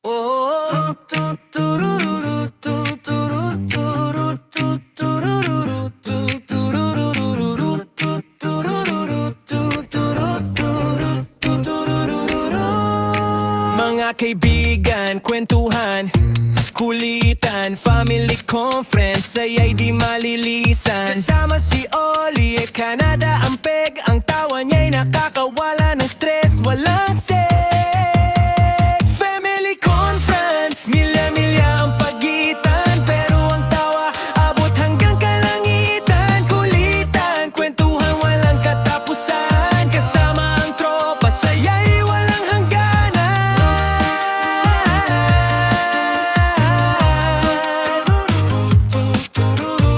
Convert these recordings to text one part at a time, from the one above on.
Oh, tutururu, tuturu, turu, tutururu, tutururu, tutururu, tutururu, tutururu. Mga kaibigan, kwentuhan, kulitan, family conference, saya'y di malilisan. Kasama si Oli, Canada ang peg, ang tawa niya'y nakakawala ng stress, walang seg. Family conference, milya-milya ang pagitan, pero ang tawa abot hanggang kalangitan. Kulitan, kwentuhan, walang katapusan, kasama ang tropa, saya'y walang hangganan.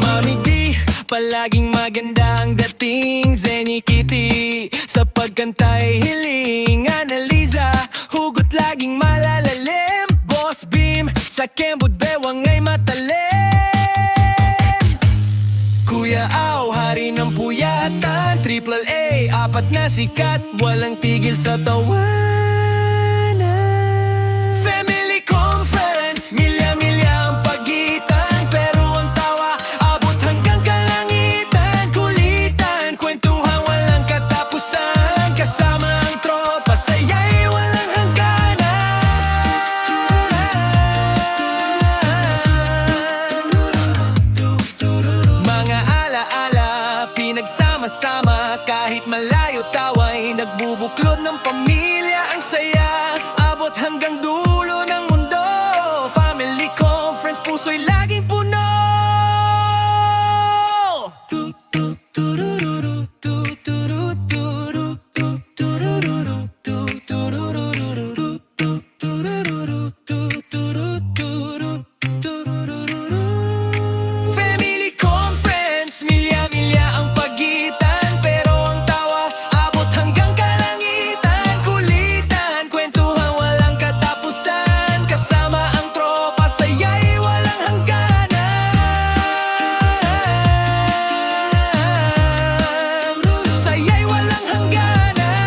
Mami D, palaging maganda ang dating. Zenny Kitty, sa pagkantay hiling. Analiza, hugot laging malalalim. Boss Beam, sa kembod bewang ay matalim. Kuya Au, hari ng puyatan. Triple A, apat na sikat, walang tigil sa tawanan. Family conference, milya-milya ang pagitan, pero ang tawa abot hanggang kalangitan. Kulitan, kwentuhan, walang katapusan, kasama ang tropa, saya'y walang hangganan. Mga alaala, pinagsama-sama, kahit malayo tawa'y nagbubuklod ng pamilya. Ang saya, abot hanggang dulo ng mundo. Family conference, puso'y laging puno. Family conference, milya-milya ang pagitan, pero ang tawa abot hanggang kalangitan. Kulitan, kwentuhan, walang katapusan, kasama ang tropa, saya'y walang hangganan. Saya'y walang hangganan.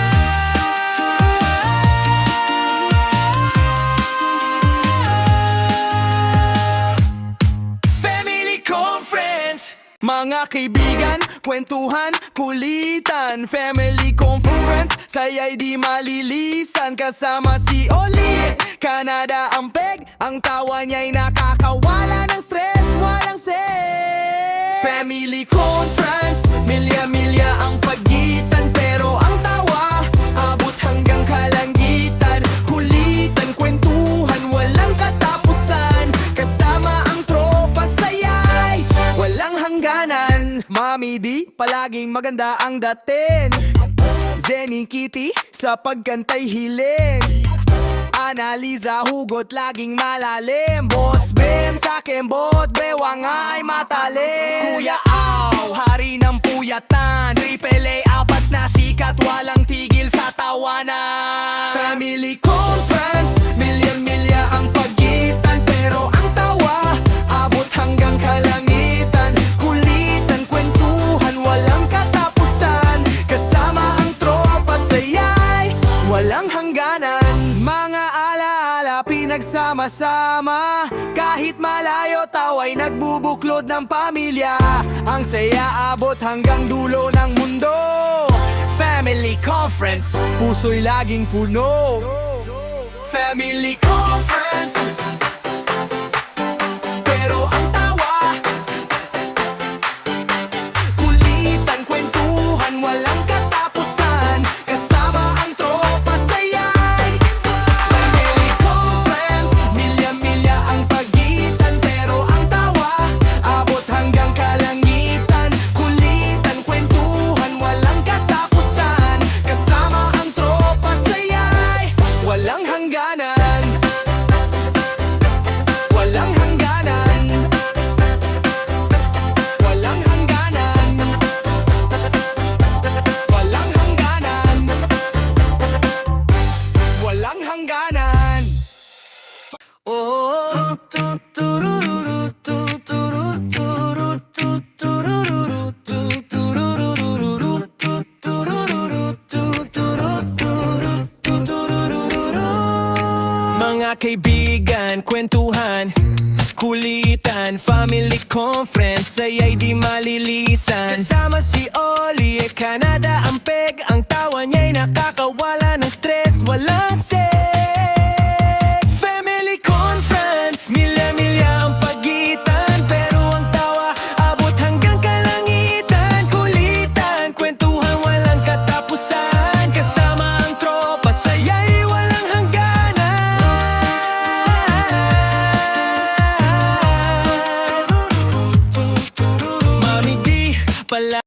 Family conference, mga kaibigan, kwentuhan, kulitan. Family conference, saya'y di malilisan, kasama si Oli, Canada ang peg, ang tawa niya'y nakakawala ng stress, walang seg. Family conference, milya-milya ang pagitan, pero ang tawa abot hanggang kalangitan. Kulitan, kwentuhan, walang katapusan, kasama ang tropa, saya'y walang hangganan. Mami D, palaging maganda ang dating. Zenny Kitty, sa pagkantay hiling. Analiza, hugot laging malalim. Boss Bim, sa kembot bewang ay matalim. Kuya Au, hari ng puyatan. Triple A, apat na sikat, walang tigil sa tawanan. Family conference, milya-milya ang pagitan, pero ang tawa abot hanggang kalangitan. Kulitan, kwentuhan, walang katapusan, kasama ang tropa, saya'y walang hangganan. Mga alaala, pinagsama-sama, kahit malayo tawa'y nagbubuklod ng pamilya. Ang saya abot hanggang dulo ng mundo. Family conference, puso'y laging puno. Family conference, pero ang tawa kulitan, kwentuhan, walang katapusan, kasama ang tropa, saya'y family conference. Milya-milya ang pagitan, pero ang tawa abot hanggang kalangitan. Kulitan, kwentuhan, walang katapusan, kasama ang tropa, saya'y walang hangganan. Walang hangganan. Walang hangganan. Walang hangganan. Walang hangganan. Oh, tutururu, tuturu, turu, tutururu, tutururu, tutururu, tutururu, tutururu. Mga kaibigan, kwentuhan, kulitan, family conference, saya'y di malilisan. Kasama si Oli, Canada ang peg, ang tawa niya'y nakakawa.